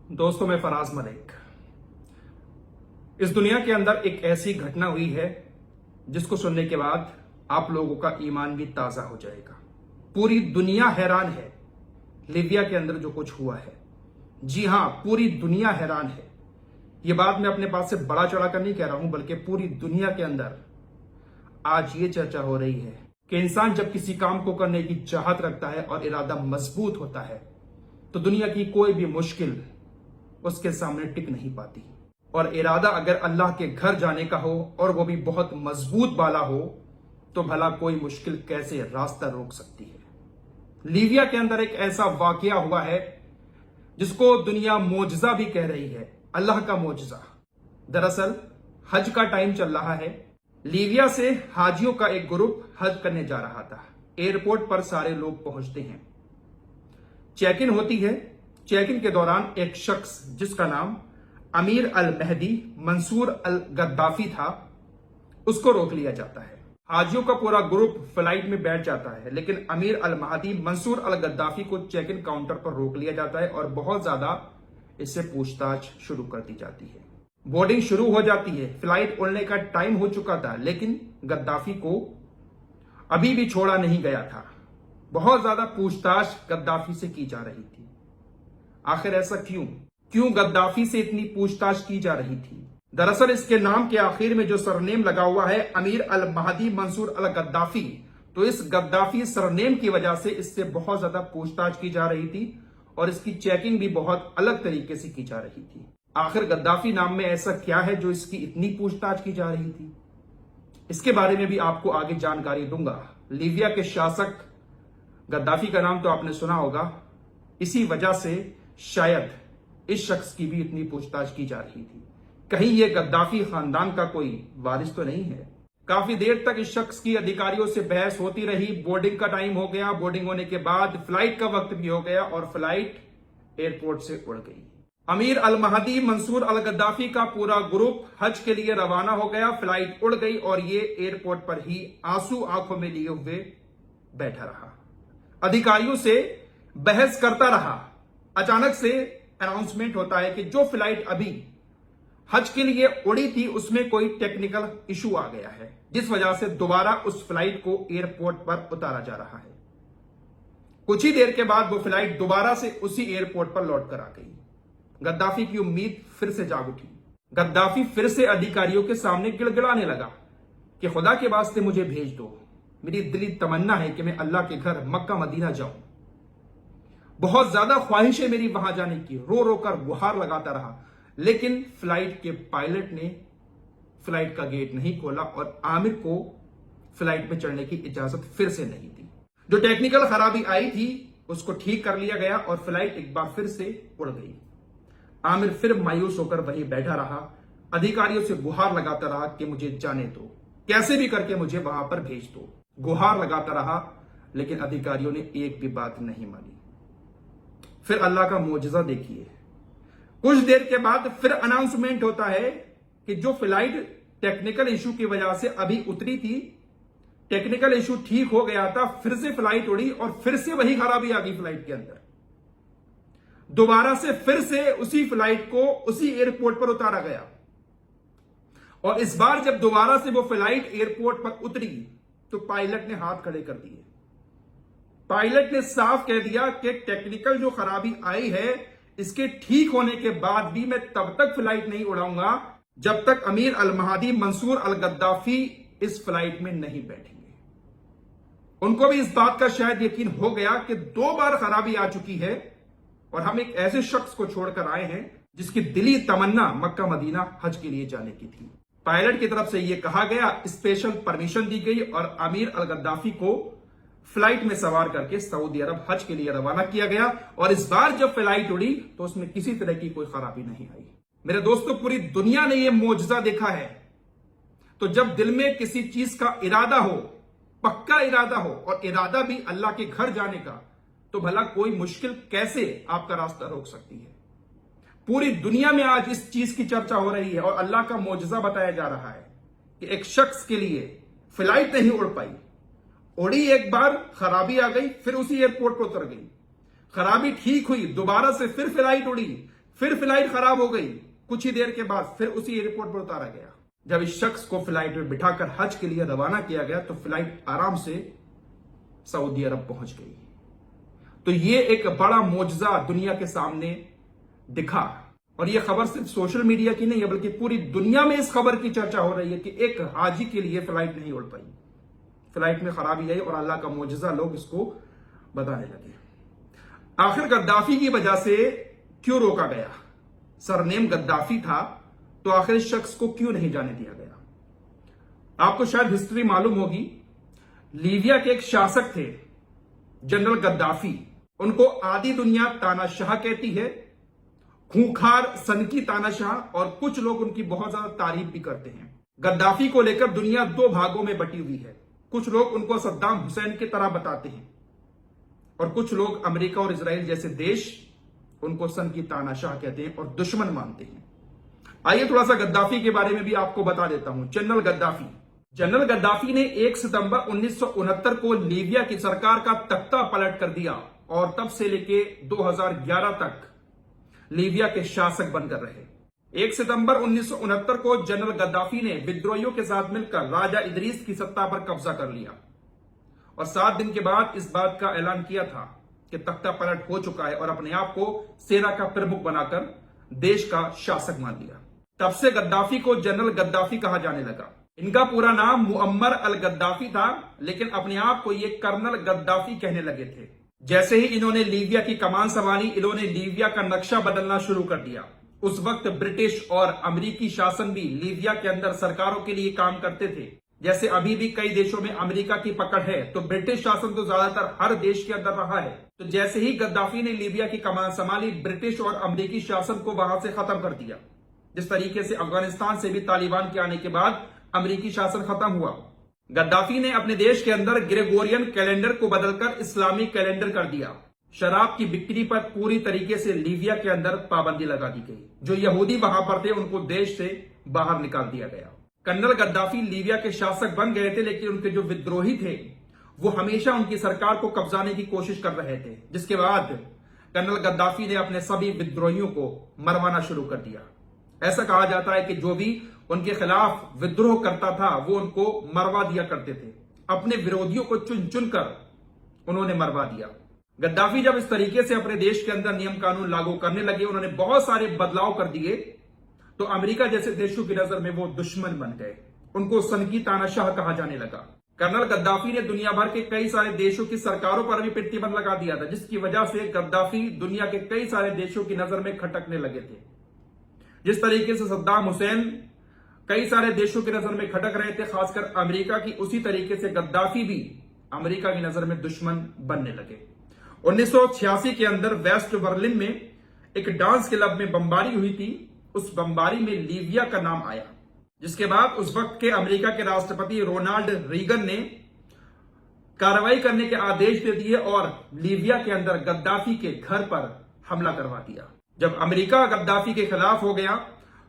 दोस्तों, मैं फराज मलिक। इस दुनिया के अंदर एक ऐसी घटना हुई है जिसको सुनने के बाद आप लोगों का ईमान भी ताजा हो जाएगा। पूरी दुनिया हैरान है लीबिया के अंदर जो कुछ हुआ है। जी हां, पूरी दुनिया हैरान है। यह बात मैं अपने पास से बड़ा चढ़ाकर नहीं कह रहा हूं, बल्कि पूरी दुनिया के अंदर आज ये चर्चा हो रही है कि इंसान जब किसी काम को करने की चाहत रखता है और इरादा मजबूत होता है तो दुनिया की कोई भी मुश्किल उसके सामने टिक नहीं पाती। और इरादा अगर अल्लाह के घर जाने का हो और वो भी बहुत मजबूत वाला हो तो भला कोई मुश्किल कैसे रास्ता रोक सकती है। लीबिया के अंदर एक ऐसा वाकया हुआ है जिसको दुनिया मोजजा भी कह रही है, अल्लाह का मोजजा। दरअसल हज का टाइम चल रहा है। लीबिया से हाजियों का एक ग्रुप हज करने जा रहा था। एयरपोर्ट पर सारे लोग पहुंचते हैं, चेक इन होती है। चेक इन के दौरान एक शख्स जिसका नाम अमीर अल महदी मंसूर अल गद्दाफी था, उसको रोक लिया जाता है। हाजियों का पूरा ग्रुप फ्लाइट में बैठ जाता है, लेकिन अमीर अल महदी मंसूर अल गद्दाफी को चेक इन काउंटर पर रोक लिया जाता है और बहुत ज्यादा इससे पूछताछ शुरू कर दी जाती है। बोर्डिंग शुरू हो जाती है। फ्लाइट उड़ने का टाइम हो चुका था, लेकिन गद्दाफी को अभी भी छोड़ा नहीं गया था। बहुत ज्यादा पूछताछ गद्दाफी से की जा रही थी। आखिर ऐसा क्यों गद्दाफी से इतनी पूछताछ की जा रही थी? दरअसल इसके नाम के आखिर में जो सरनेम लगा हुआ है अमीर अल महदी मंसूर अल गद्दाफी, तो इस गद्दाफी सरनेम की वजह से इससे बहुत ज्यादा पूछताछ की जा रही थी और इसकी चेकिंग भी बहुत अलग तरीके से की जा रही थी। आखिर गद्दाफी नाम में ऐसा क्या है जो इसकी इतनी पूछताछ की जा रही थी? इसके बारे में भी आपको आगे जानकारी दूंगा। लीबिया के शासक गद्दाफी का नाम तो आपने सुना होगा, इसी वजह से शायद इस शख्स की भी इतनी पूछताछ की जा रही थी। कहीं यह गद्दाफी खानदान का कोई वारिस तो नहीं है। काफी देर तक इस शख्स की अधिकारियों से बहस होती रही। बोर्डिंग का टाइम हो गया, बोर्डिंग होने के बाद फ्लाइट का वक्त भी हो गया और फ्लाइट एयरपोर्ट से उड़ गई। अमीर अल महदी मंसूर अल गद्दाफी का पूरा ग्रुप हज के लिए रवाना हो गया। फ्लाइट उड़ गई और ये एयरपोर्ट पर ही आंसू आंखों में लिए हुए बैठा रहा, अधिकारियों से बहस करता रहा। अचानक से अनाउंसमेंट होता है कि जो फ्लाइट अभी हज के लिए उड़ी थी उसमें कोई टेक्निकल इशू आ गया है, जिस वजह से दोबारा उस फ्लाइट को एयरपोर्ट पर उतारा जा रहा है। कुछ ही देर के बाद वो फ्लाइट दोबारा से उसी एयरपोर्ट पर लौट कर आ गई। गद्दाफी की उम्मीद फिर से जाग उठी। गद्दाफी फिर से अधिकारियों के सामने गिड़गिड़ाने लगा कि खुदा के वास्ते मुझे भेज दो, मेरी दिली तमन्ना है कि मैं अल्लाह के घर मक्का मदीना जाऊं। बहुत ज्यादा ख्वाहिश है मेरी वहां जाने की। रो रो कर गुहार लगाता रहा, लेकिन फ्लाइट के पायलट ने फ्लाइट का गेट नहीं खोला और आमिर को फ्लाइट में चढ़ने की इजाजत फिर से नहीं दी। जो टेक्निकल खराबी आई थी उसको ठीक कर लिया गया और फ्लाइट एक बार फिर से उड़ गई। आमिर फिर मायूस होकर वहीं बैठा रहा, अधिकारियों से गुहार लगाता रहा कि मुझे जाने दो, कैसे भी करके मुझे वहां पर भेज दो। गुहार लगाता रहा, लेकिन अधिकारियों ने एक भी बात नहीं मानी। फिर अल्लाह का मोजज़ा देखिए। कुछ देर के बाद फिर अनाउंसमेंट होता है कि जो फ्लाइट टेक्निकल इशू की वजह से अभी उतरी थी, टेक्निकल इशू ठीक हो गया था, फिर से फ्लाइट उड़ी और फिर से वही खराबी आ गई फ्लाइट के अंदर। दोबारा से फिर से उसी फ्लाइट को उसी एयरपोर्ट पर उतारा गया और इस बार जब दोबारा से वो फ्लाइट एयरपोर्ट पर उतरी तो पायलट ने हाथ खड़े कर दिए। पायलट ने साफ कह दिया कि टेक्निकल जो खराबी आई है इसके ठीक होने के बाद भी मैं तब तक फ्लाइट नहीं उड़ाऊंगा जब तक अमीर अल महदी मंसूर अल गद्दाफी इस फ्लाइट में नहीं बैठेंगे। उनको भी इस बात का शायद यकीन हो गया कि 2 बार खराबी आ चुकी है और हम एक ऐसे शख्स को छोड़कर आए हैं जिसकी दिली तमन्ना मक्का मदीना हज के लिए जाने की थी। पायलट की तरफ से यह कहा गया, स्पेशल परमिशन दी गई और अमीर अल गद्दाफी को फ्लाइट में सवार करके सऊदी अरब हज के लिए रवाना किया गया। और इस बार जब फ्लाइट उड़ी तो उसमें किसी तरह की कोई खराबी नहीं आई। मेरे दोस्तों, पूरी दुनिया ने यह मोजज़ा देखा है। तो जब दिल में किसी चीज का इरादा हो, पक्का इरादा हो और इरादा भी अल्लाह के घर जाने का, तो भला कोई मुश्किल कैसे आपका रास्ता रोक सकती है? पूरी दुनिया में आज इस चीज की चर्चा हो रही है और अल्लाह का मोजज़ा बताया जा रहा है कि एक शख्स के लिए फ्लाइट नहीं उड़ पाई, उड़ी एक बार, खराबी आ गई, फिर उसी एयरपोर्ट पर उतर गई। खराबी ठीक हुई, दोबारा से फिर फ्लाइट उड़ी, फिर फ्लाइट खराब हो गई, कुछ ही देर के बाद फिर उसी एयरपोर्ट पर उतारा गया। जब इस शख्स को फ्लाइट में बिठाकर हज के लिए रवाना किया गया तो फ्लाइट आराम से सऊदी अरब पहुंच गई। तो ये एक बड़ा मोजजा दुनिया के सामने दिखा। और यह खबर सिर्फ सोशल मीडिया की नहीं है, बल्कि पूरी दुनिया में इस खबर की चर्चा हो रही है कि एक हाजी के लिए फ्लाइट नहीं उड़ पाई, फ्लाइट में खराबी आई और अल्लाह का मोजजा लोग इसको बताने लगे। आखिर गद्दाफी की वजह से क्यों रोका गया? सरनेम गद्दाफी था तो आखिर इस शख्स को क्यों नहीं जाने दिया गया? आपको शायद हिस्ट्री मालूम होगी। लीबिया के एक शासक थे जनरल गद्दाफी। उनको आधी दुनिया तानाशाह कहती है, खूंखार सनकी तानाशाह, और कुछ लोग उनकी बहुत ज्यादा तारीफ भी करते हैं। गद्दाफी को लेकर दुनिया दो भागों में बटी हुई है। कुछ लोग उनको सद्दाम हुसैन की तरह बताते हैं और कुछ लोग अमेरिका और इजराइल जैसे देश उनको सनकी तानाशाह कहते हैं और दुश्मन मानते हैं। आइए थोड़ा सा गद्दाफी के बारे में भी आपको बता देता हूं। जनरल गद्दाफी ने 1 सितंबर 1969 को लीबिया की सरकार का तख्ता पलट कर दिया और तब से लेके 2011 तक लीबिया के शासक बनकर रहे। 1 सितंबर 1969 को जनरल गद्दाफी ने विद्रोहियों के साथ मिलकर राजा इदरीस की सत्ता पर कब्जा कर लिया और 7 दिन के बाद इस बात का ऐलान किया था कि तख्ता पलट हो चुका है और अपने आप को सेना का प्रमुख बनाकर देश का शासक मान लिया। तब से गद्दाफी को जनरल गद्दाफी कहा जाने लगा। इनका पूरा नाम मुअम्मर अल गद्दाफी था, लेकिन अपने आप को ये कर्नल गद्दाफी कहने लगे थे। जैसे ही इन्होंने लीबिया की कमान संभाली, इन्होंने लीबिया का नक्शा बदलना शुरू कर दिया। उस वक्त ब्रिटिश और अमेरिकी शासन भी लीबिया के अंदर सरकारों के लिए काम करते थे। जैसे अभी भी कई देशों में अमेरिका की पकड़ है, तो ब्रिटिश शासन तो ज्यादातर हर देश के अंदर रहा है। तो जैसे ही गद्दाफी ने लीबिया की कमान संभाली, ब्रिटिश और अमेरिकी शासन को वहां से खत्म कर दिया। जिस तरीके से अफगानिस्तान से भी तालिबान के आने के बाद अमेरिकी शासन खत्म हुआ, गद्दाफी ने अपने देश के अंदर ग्रेगोरियन कैलेंडर को बदलकर इस्लामिक कैलेंडर कर दिया। शराब की बिक्री पर पूरी तरीके से लीबिया के अंदर पाबंदी लगा दी गई। जो यहूदी वहां पर थे उनको देश से बाहर निकाल दिया गया। कर्नल गद्दाफी लीबिया के शासक बन गए थे, लेकिन उनके जो विद्रोही थे वो हमेशा उनकी सरकार को कब्जाने की कोशिश कर रहे थे, जिसके बाद कर्नल गद्दाफी ने अपने सभी विद्रोहियों को मरवाना शुरू कर दिया। ऐसा कहा जाता है कि जो भी उनके खिलाफ विद्रोह करता था वो उनको मरवा दिया करते थे। अपने विरोधियों को चुन चुन कर उन्होंने मरवा दिया। गद्दाफी जब इस तरीके से अपने देश के अंदर नियम कानून लागू करने लगे, उन्होंने बहुत सारे बदलाव कर दिए, तो अमेरिका जैसे देशों की नजर में वो दुश्मन बन गए। उनको सनकी तानाशाह कहा जाने लगा। कर्नल गद्दाफी ने दुनिया भर के कई सारे देशों की सरकारों पर भी प्रतिबंध लगा दिया था, जिसकी वजह से गद्दाफी दुनिया के कई सारे देशों की नजर में खटकने लगे थे। जिस तरीके से सद्दाम हुसैन कई सारे देशों की नजर में खटक रहे थे, खासकर अमेरिका की, उसी तरीके से गद्दाफी भी अमेरिका की नजर में दुश्मन बनने लगे। 1986 के अंदर वेस्ट बर्लिन में एक डांस क्लब में बमबारी हुई थी। उस बमबारी में लीबिया का नाम आया, जिसके बाद उस वक्त के अमेरिका के राष्ट्रपति रोनाल्ड रीगन ने कार्रवाई करने के आदेश दे दिए और लीबिया के अंदर गद्दाफी के घर पर हमला करवा दिया। जब अमेरिका गद्दाफी के खिलाफ हो गया,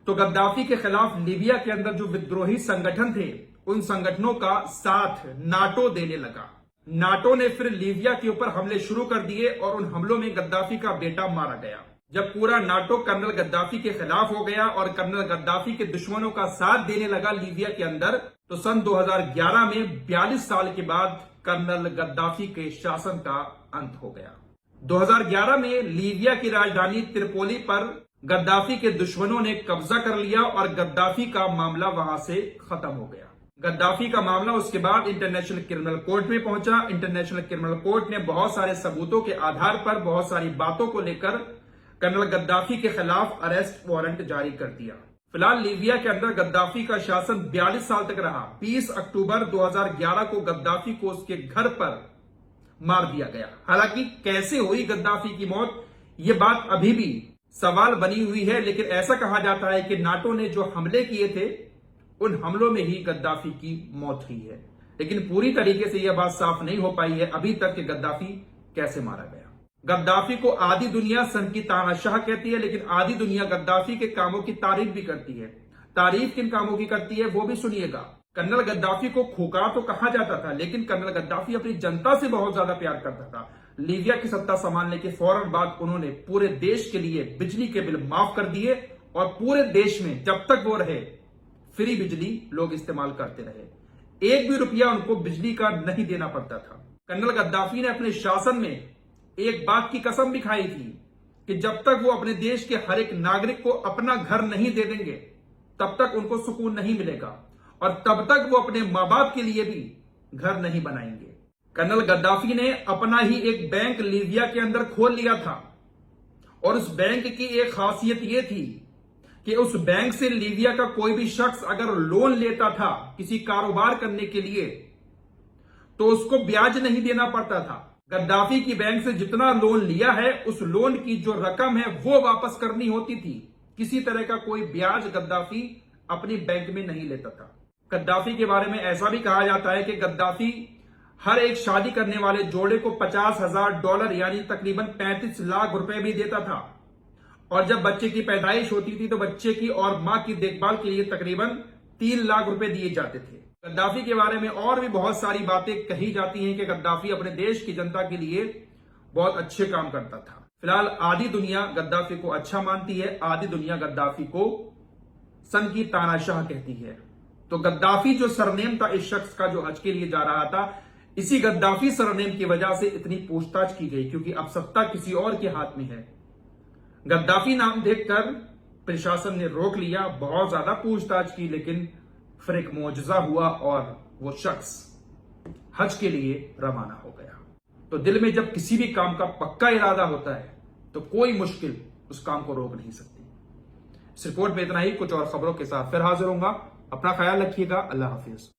तो गद्दाफी के खिलाफ लीबिया के अंदर जो विद्रोही संगठन थे, उन संगठनों का साथ नाटो देने लगा। नाटो ने फिर लीबिया के ऊपर हमले शुरू कर दिए और उन हमलों में गद्दाफी का बेटा मारा गया। जब पूरा नाटो कर्नल गद्दाफी के खिलाफ हो गया और कर्नल गद्दाफी के दुश्मनों का साथ देने लगा लीबिया के अंदर, तो सन 2011 में 42 साल के बाद कर्नल गद्दाफी के शासन का अंत हो गया। 2011 में लीबिया की राजधानी त्रिपोली पर गद्दाफी के दुश्मनों ने कब्जा कर लिया और गद्दाफी का मामला वहां से खत्म हो गया। गद्दाफी का मामला उसके बाद इंटरनेशनल क्रिमिनल कोर्ट में पहुंचा। इंटरनेशनल क्रिमिनल कोर्ट ने बहुत सारे सबूतों के आधार पर, बहुत सारी बातों को लेकर कर्नल गद्दाफी के खिलाफ अरेस्ट वारंट जारी कर दिया। फिलहाल लीबिया के अंदर गद्दाफी का शासन 42 साल तक रहा। 20 अक्टूबर 2011 को गद्दाफी को उसके घर पर मार दिया गया। हालांकि कैसे हुई गद्दाफी की मौत, ये बात अभी भी सवाल बनी हुई है, लेकिन ऐसा कहा जाता है कि नाटो ने जो हमले किए थे, उन हमलों में ही गद्दाफी की मौत हुई है। लेकिन पूरी तरीके से यह बात साफ नहीं हो पाई है अभी तक कि गद्दाफी कैसे मारा गया। गद्दाफी को आधी दुनिया सनकी तानाशाह कहती है, लेकिन आधी दुनिया गद्दाफी के कामों की तारीफ भी करती है। तारीफ किन कामों की करती है वो भी सुनिएगा। कर्नल गद्दाफी को खूंखार तो कहा जाता था, लेकिन कर्नल गद्दाफी अपनी जनता से बहुत ज्यादा प्यार करता था। लीबिया की सत्ता संभालने के फौरन बाद उन्होंने पूरे देश के लिए बिजली के बिल माफ कर दिए और पूरे देश में जब तक वो रहे फ्री बिजली लोग इस्तेमाल करते रहे। एक भी रुपया उनको बिजली का नहीं देना पड़ता था। कर्नल गद्दाफी ने अपने शासन में एक बात की कसम भी खाई थी कि जब तक वो अपने देश के हर एक नागरिक को अपना घर नहीं दे देंगे तब तक उनको सुकून नहीं मिलेगा और तब तक वो अपने मां बाप के लिए भी घर नहीं बनाएंगे। कर्नल गद्दाफी ने अपना ही एक बैंक लीबिया के अंदर खोल लिया था और उस बैंक की एक खासियत यह थी कि उस बैंक से लीबिया का कोई भी शख्स अगर लोन लेता था किसी कारोबार करने के लिए तो उसको ब्याज नहीं देना पड़ता था। गद्दाफी की बैंक से जितना लोन लिया है उस लोन की जो रकम है वो वापस करनी होती थी। किसी तरह का कोई ब्याज गद्दाफी अपनी बैंक में नहीं लेता था। गद्दाफी के बारे में ऐसा भी कहा जाता है कि गद्दाफी हर एक शादी करने वाले जोड़े को $50,000 यानी तकरीबन 35 लाख रुपए भी देता था और जब बच्चे की पैदाइश होती थी तो बच्चे की और मां की देखभाल के लिए तकरीबन 3 लाख रुपए दिए जाते थे। गद्दाफी के बारे में और भी बहुत सारी बातें कही जाती हैं कि गद्दाफी अपने देश की जनता के लिए बहुत अच्छे काम करता था। फिलहाल आधी दुनिया गद्दाफी को अच्छा मानती है, आधी दुनिया गद्दाफी को सन की तानाशाह कहती है। तो गद्दाफी जो सरनेम था इस शख्स का जो हज के लिए जा रहा था, इसी गद्दाफी सरनेम की वजह से इतनी पूछताछ की गई क्योंकि अब सत्ता किसी और के हाथ में है। गद्दाफी नाम देखकर प्रशासन ने रोक लिया, बहुत ज्यादा पूछताछ की, लेकिन फिर एक मौजज़ा हुआ और वो शख्स हज के लिए रवाना हो गया। तो दिल में जब किसी भी काम का पक्का इरादा होता है तो कोई मुश्किल उस काम को रोक नहीं सकती। इस रिपोर्ट में इतना ही, कुछ और खबरों के साथ फिर हाजिर होऊंगा। अपना ख्याल रखिएगा। अल्लाह हाफिज।